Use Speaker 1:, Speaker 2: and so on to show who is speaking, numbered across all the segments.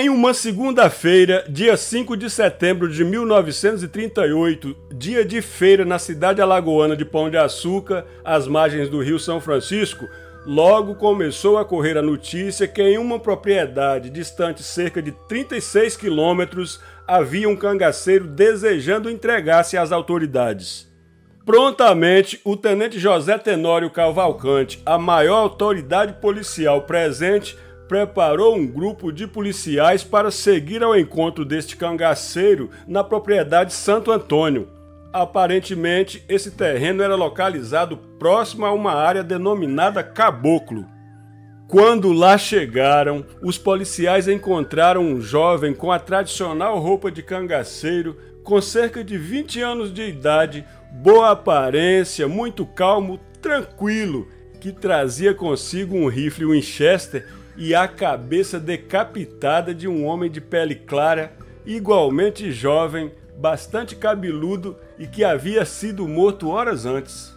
Speaker 1: Em uma segunda-feira, dia 5 de setembro de 1938, dia de feira na cidade alagoana de Pão de Açúcar, às margens do Rio São Francisco, logo começou a correr a notícia que em uma propriedade distante cerca de 36 quilômetros havia um cangaceiro desejando entregar-se às autoridades. Prontamente, o tenente José Tenório Cavalcante, a maior autoridade policial presente, preparou um grupo de policiais para seguir ao encontro deste cangaceiro na propriedade Santo Antônio. Aparentemente, esse terreno era localizado próximo a uma área denominada Caboclo. Quando lá chegaram, os policiais encontraram um jovem com a tradicional roupa de cangaceiro, com cerca de 20 anos de idade, boa aparência, muito calmo, tranquilo, que trazia consigo um rifle Winchester e a cabeça decapitada de um homem de pele clara, igualmente jovem, bastante cabeludo e que havia sido morto horas antes.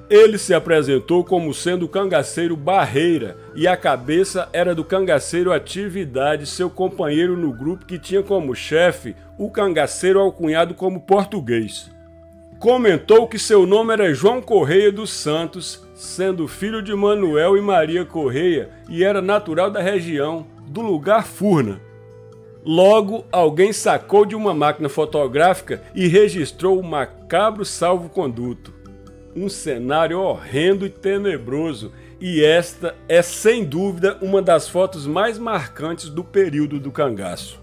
Speaker 1: Ele se apresentou como sendo o cangaceiro Barreira e a cabeça era do cangaceiro Atividade, seu companheiro no grupo que tinha como chefe o cangaceiro alcunhado como Português. Comentou que seu nome era João Correia dos Santos, sendo filho de Manuel e Maria Correia e era natural da região, do lugar Furna. Logo, alguém sacou de uma máquina fotográfica e registrou o macabro salvo-conduto. Um cenário horrendo e tenebroso, e esta é sem dúvida uma das fotos mais marcantes do período do cangaço.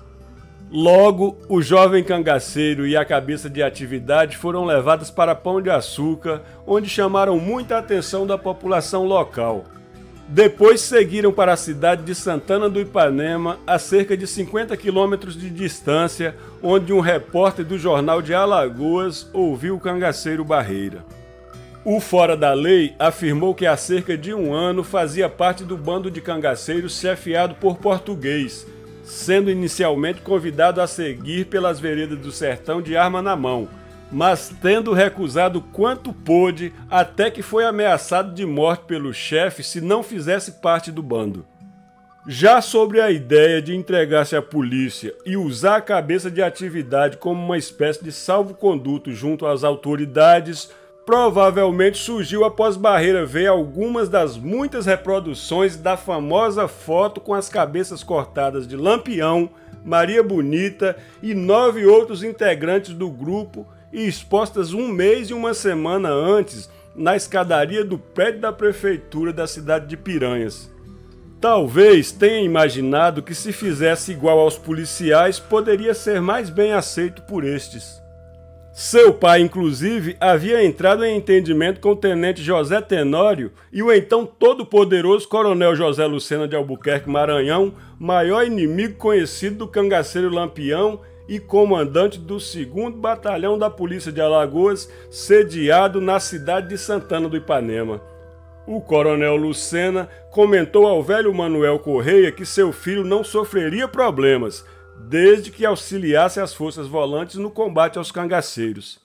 Speaker 1: Logo, o jovem cangaceiro e a cabeça de Atividade foram levadas para Pão de Açúcar, onde chamaram muita atenção da população local. Depois seguiram para a cidade de Santana do Ipanema, a cerca de 50 quilômetros de distância, onde um repórter do Jornal de Alagoas ouviu o cangaceiro Barreira. O Fora da Lei afirmou que há cerca de um ano fazia parte do bando de cangaceiros chefiado por Português, sendo inicialmente convidado a seguir pelas veredas do sertão de arma na mão, mas tendo recusado quanto pôde, até que foi ameaçado de morte pelo chefe se não fizesse parte do bando. Já sobre a ideia de entregar-se à polícia e usar a cabeça de Atividade como uma espécie de salvo-conduto junto às autoridades, provavelmente surgiu após Barreira ver algumas das muitas reproduções da famosa foto com as cabeças cortadas de Lampião, Maria Bonita e 9 outros integrantes do grupo e expostas um mês e uma semana antes na escadaria do prédio da prefeitura da cidade de Piranhas. Talvez tenha imaginado que se fizesse igual aos policiais poderia ser mais bem aceito por estes. Seu pai, inclusive, havia entrado em entendimento com o tenente José Tenório e o então todo-poderoso coronel José Lucena de Albuquerque Maranhão, maior inimigo conhecido do cangaceiro Lampião e comandante do 2º Batalhão da Polícia de Alagoas, sediado na cidade de Santana do Ipanema. O coronel Lucena comentou ao velho Manuel Correia que seu filho não sofreria problemas, desde que auxiliasse as forças volantes no combate aos cangaceiros.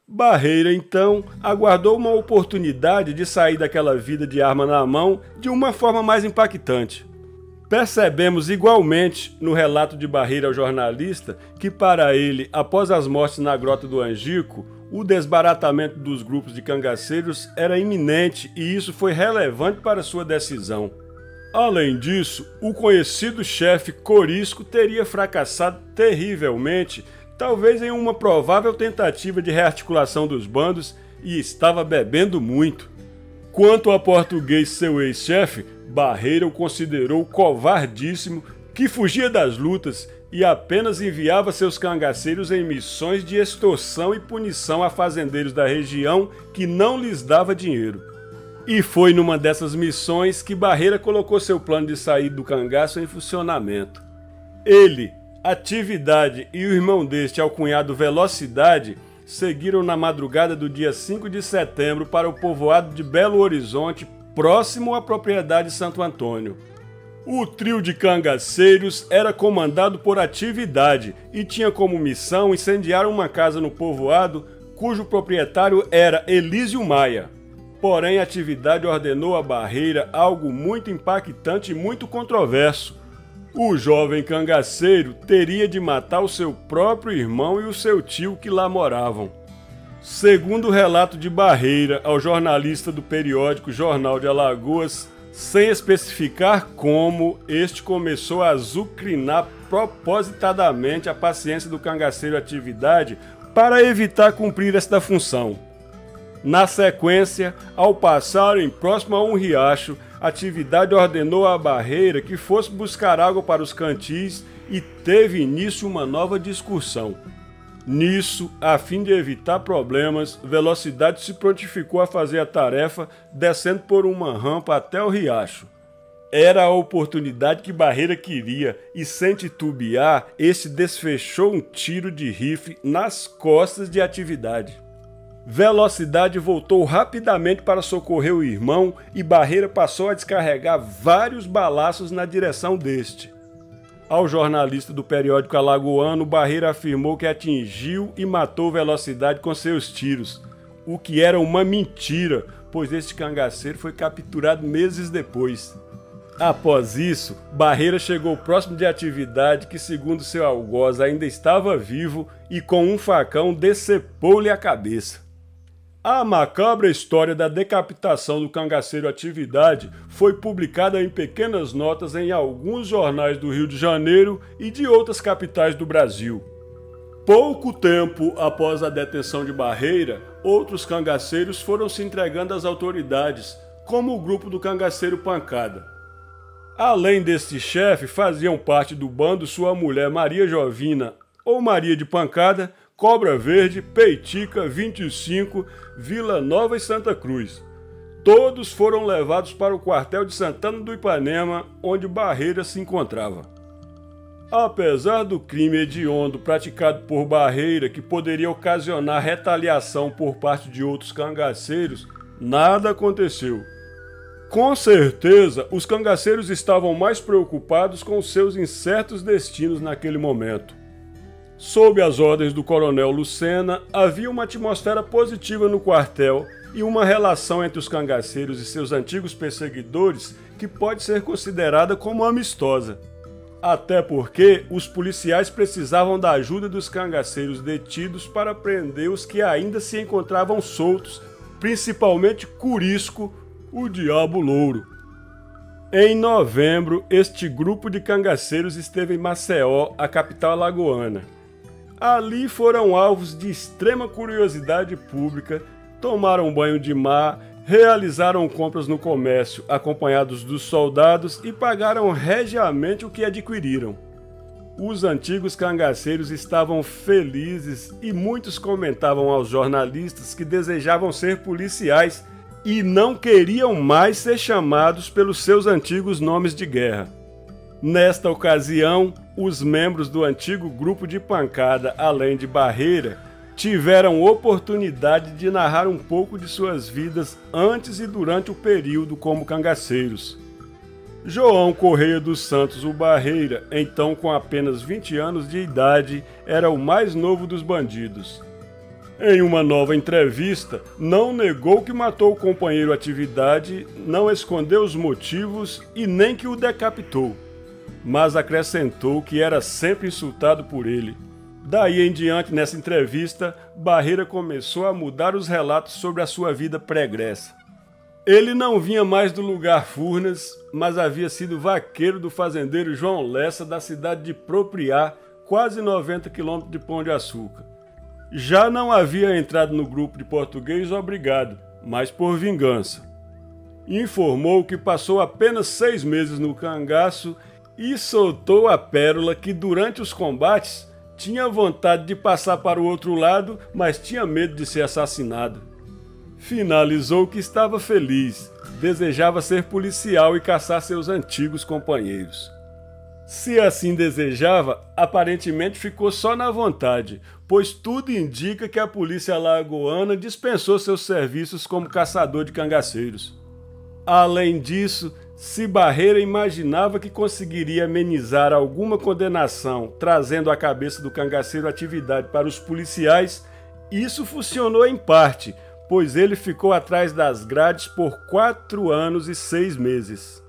Speaker 1: Barreira, então, aguardou uma oportunidade de sair daquela vida de arma na mão de uma forma mais impactante. Percebemos igualmente, no relato de Barreira ao jornalista, que para ele, após as mortes na Grota do Angico, o desbaratamento dos grupos de cangaceiros era iminente e isso foi relevante para sua decisão. Além disso, o conhecido chefe Corisco teria fracassado terrivelmente, talvez em uma provável tentativa de rearticulação dos bandos, e estava bebendo muito. Quanto a Português, seu ex-chefe, Barreira o considerou covardíssimo, que fugia das lutas e apenas enviava seus cangaceiros em missões de extorsão e punição a fazendeiros da região que não lhes dava dinheiro. E foi numa dessas missões que Barreira colocou seu plano de sair do cangaço em funcionamento. Ele, Atividade e o irmão deste, alcunhado Velocidade, seguiram na madrugada do dia 5 de setembro para o povoado de Belo Horizonte, próximo à propriedade Santo Antônio. O trio de cangaceiros era comandado por Atividade e tinha como missão incendiar uma casa no povoado cujo proprietário era Elísio Maia. Porém, a Atividade ordenou a Barreira algo muito impactante e muito controverso. O jovem cangaceiro teria de matar o seu próprio irmão e o seu tio que lá moravam. Segundo o relato de Barreira ao jornalista do periódico Jornal de Alagoas, sem especificar como, este começou a azucrinar propositadamente a paciência do cangaceiro Atividade para evitar cumprir esta função. Na sequência, ao passarem próximo a um riacho, Atividade ordenou a Barreira que fosse buscar água para os cantis e teve início uma nova discussão. Nisso, a fim de evitar problemas, Velocidade se prontificou a fazer a tarefa descendo por uma rampa até o riacho. Era a oportunidade que Barreira queria e, sem titubear, este desfechou um tiro de rifle nas costas de Atividade. Velocidade voltou rapidamente para socorrer o irmão e Barreira passou a descarregar vários balaços na direção deste. Ao jornalista do periódico alagoano, Barreira afirmou que atingiu e matou Velocidade com seus tiros, o que era uma mentira, pois este cangaceiro foi capturado meses depois. Após isso, Barreira chegou próximo de Atividade, que segundo seu algoz ainda estava vivo, e com um facão decepou-lhe a cabeça. A macabra história da decapitação do cangaceiro Atividade foi publicada em pequenas notas em alguns jornais do Rio de Janeiro e de outras capitais do Brasil. Pouco tempo após a detenção de Barreira, outros cangaceiros foram se entregando às autoridades, como o grupo do cangaceiro Pancada. Além deste chefe, faziam parte do bando sua mulher Maria Jovina, ou Maria de Pancada, Cobra Verde, Peitica, 25, Vila Nova e Santa Cruz. Todos foram levados para o quartel de Santana do Ipanema, onde Barreira se encontrava. Apesar do crime hediondo praticado por Barreira, que poderia ocasionar retaliação por parte de outros cangaceiros, nada aconteceu. Com certeza, os cangaceiros estavam mais preocupados com seus incertos destinos naquele momento. Sob as ordens do coronel Lucena, havia uma atmosfera positiva no quartel e uma relação entre os cangaceiros e seus antigos perseguidores que pode ser considerada como amistosa. Até porque os policiais precisavam da ajuda dos cangaceiros detidos para prender os que ainda se encontravam soltos, principalmente Curisco, o Diabo Louro. Em novembro, este grupo de cangaceiros esteve em Maceió, a capital alagoana. Ali foram alvos de extrema curiosidade pública, tomaram banho de mar, realizaram compras no comércio acompanhados dos soldados e pagaram regiamente o que adquiriram. Os antigos cangaceiros estavam felizes e muitos comentavam aos jornalistas que desejavam ser policiais e não queriam mais ser chamados pelos seus antigos nomes de guerra. Nesta ocasião, os membros do antigo grupo de Pancada, além de Barreira, tiveram oportunidade de narrar um pouco de suas vidas antes e durante o período como cangaceiros. João Correia dos Santos, o Barreira, então com apenas 20 anos de idade, era o mais novo dos bandidos. Em uma nova entrevista, não negou que matou o companheiro Atividade, não escondeu os motivos e nem que o decapitou, mas acrescentou que era sempre insultado por ele. Daí em diante, nessa entrevista, Barreira começou a mudar os relatos sobre a sua vida pregressa. Ele não vinha mais do lugar Furnas, mas havia sido vaqueiro do fazendeiro João Lessa da cidade de Propriá, quase 90 quilômetros de Pão de Açúcar. Já não havia entrado no grupo de português obrigado, mas por vingança. Informou que passou apenas 6 meses no cangaço e soltou a pérola que durante os combates tinha vontade de passar para o outro lado, mas tinha medo de ser assassinado. Finalizou que estava feliz, desejava ser policial e caçar seus antigos companheiros. Se assim desejava, aparentemente ficou só na vontade, pois tudo indica que a polícia alagoana dispensou seus serviços como caçador de cangaceiros. Além disso, se Barreira imaginava que conseguiria amenizar alguma condenação trazendo a cabeça do cangaceiro Atividade para os policiais, isso funcionou em parte, pois ele ficou atrás das grades por 4 anos e 6 meses.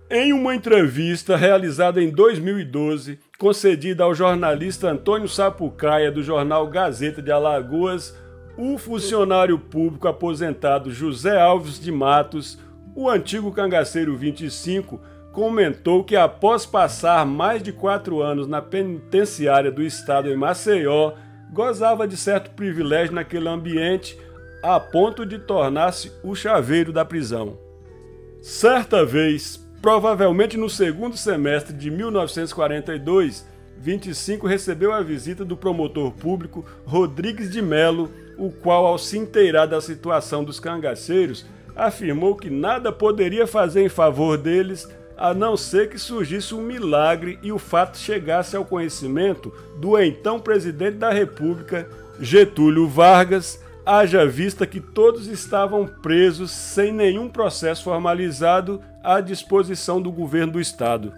Speaker 1: Em uma entrevista realizada em 2012, concedida ao jornalista Antônio Sapucaia, do jornal Gazeta de Alagoas, o funcionário público aposentado José Alves de Matos, o antigo cangaceiro 25, comentou que após passar mais de 4 anos na penitenciária do estado em Maceió, gozava de certo privilégio naquele ambiente, a ponto de tornar-se o chaveiro da prisão. Certa vez, provavelmente no segundo semestre de 1942, 25 recebeu a visita do promotor público Rodrigues de Melo, o qual, ao se inteirar da situação dos cangaceiros, afirmou que nada poderia fazer em favor deles, a não ser que surgisse um milagre e o fato chegasse ao conhecimento do então presidente da República, Getúlio Vargas, haja vista que todos estavam presos sem nenhum processo formalizado à disposição do governo do estado.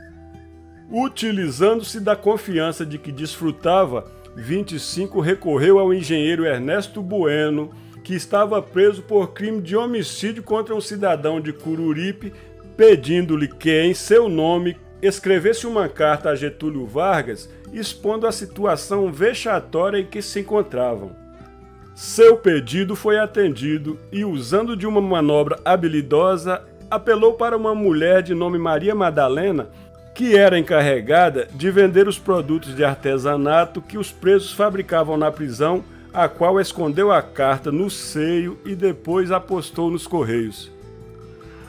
Speaker 1: Utilizando-se da confiança de que desfrutava, 25 recorreu ao engenheiro Ernesto Bueno, que estava preso por crime de homicídio contra um cidadão de Cururipe, pedindo-lhe que, em seu nome, escrevesse uma carta a Getúlio Vargas, expondo a situação vexatória em que se encontravam. Seu pedido foi atendido e, usando de uma manobra habilidosa, apelou para uma mulher de nome Maria Madalena, que era encarregada de vender os produtos de artesanato que os presos fabricavam na prisão, a qual escondeu a carta no seio e depois a postou nos correios.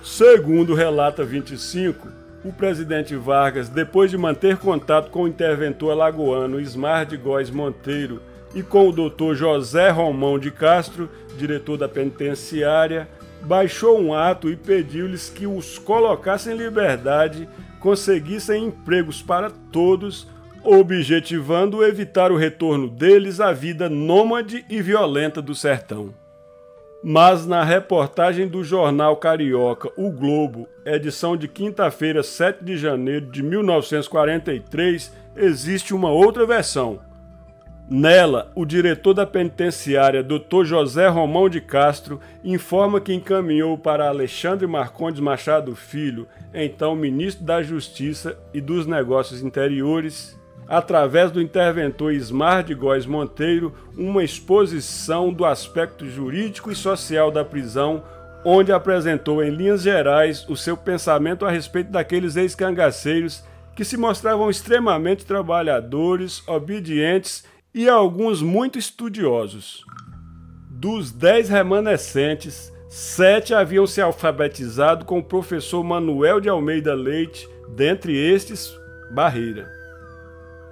Speaker 1: Segundo relata 25, o presidente Vargas, depois de manter contato com o interventor alagoano Ismar de Góes Monteiro e com o Dr. José Romão de Castro, diretor da penitenciária, baixou um ato e pediu-lhes que os colocassem em liberdade, conseguissem empregos para todos, objetivando evitar o retorno deles à vida nômade e violenta do sertão. Mas na reportagem do jornal carioca O Globo, edição de quinta-feira, 7 de janeiro de 1943, existe uma outra versão. Nela, o diretor da penitenciária, Dr. José Romão de Castro, informa que encaminhou para Alexandre Marcondes Machado Filho, então ministro da Justiça e dos Negócios Interiores, através do interventor Ismar de Góes Monteiro, uma exposição do aspecto jurídico e social da prisão, onde apresentou em linhas gerais o seu pensamento a respeito daqueles ex-cangaceiros que se mostravam extremamente trabalhadores, obedientes e alguns muito estudiosos. Dos 10 remanescentes, 7 haviam se alfabetizado com o professor Manuel de Almeida Leite, dentre estes, Barreira.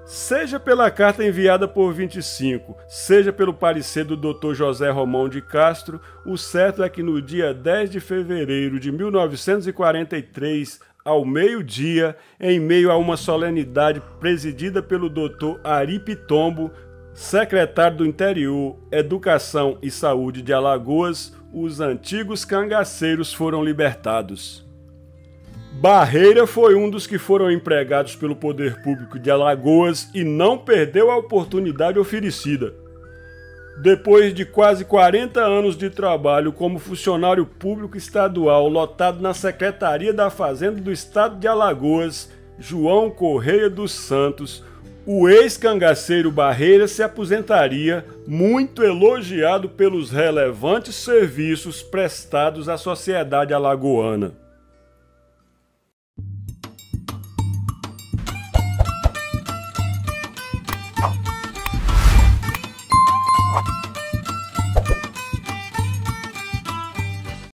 Speaker 1: Seja pela carta enviada por 25, seja pelo parecer do Dr. José Romão de Castro, o certo é que no dia 10 de fevereiro de 1943, ao meio-dia, em meio a uma solenidade presidida pelo Dr. Ari Pitombo, secretário do Interior, Educação e Saúde de Alagoas, os antigos cangaceiros foram libertados. Barreira foi um dos que foram empregados pelo poder público de Alagoas e não perdeu a oportunidade oferecida. Depois de quase 40 anos de trabalho como funcionário público estadual lotado na Secretaria da Fazenda do Estado de Alagoas, João Correia dos Santos, o ex-cangaceiro Barreira se aposentaria, muito elogiado pelos relevantes serviços prestados à sociedade alagoana.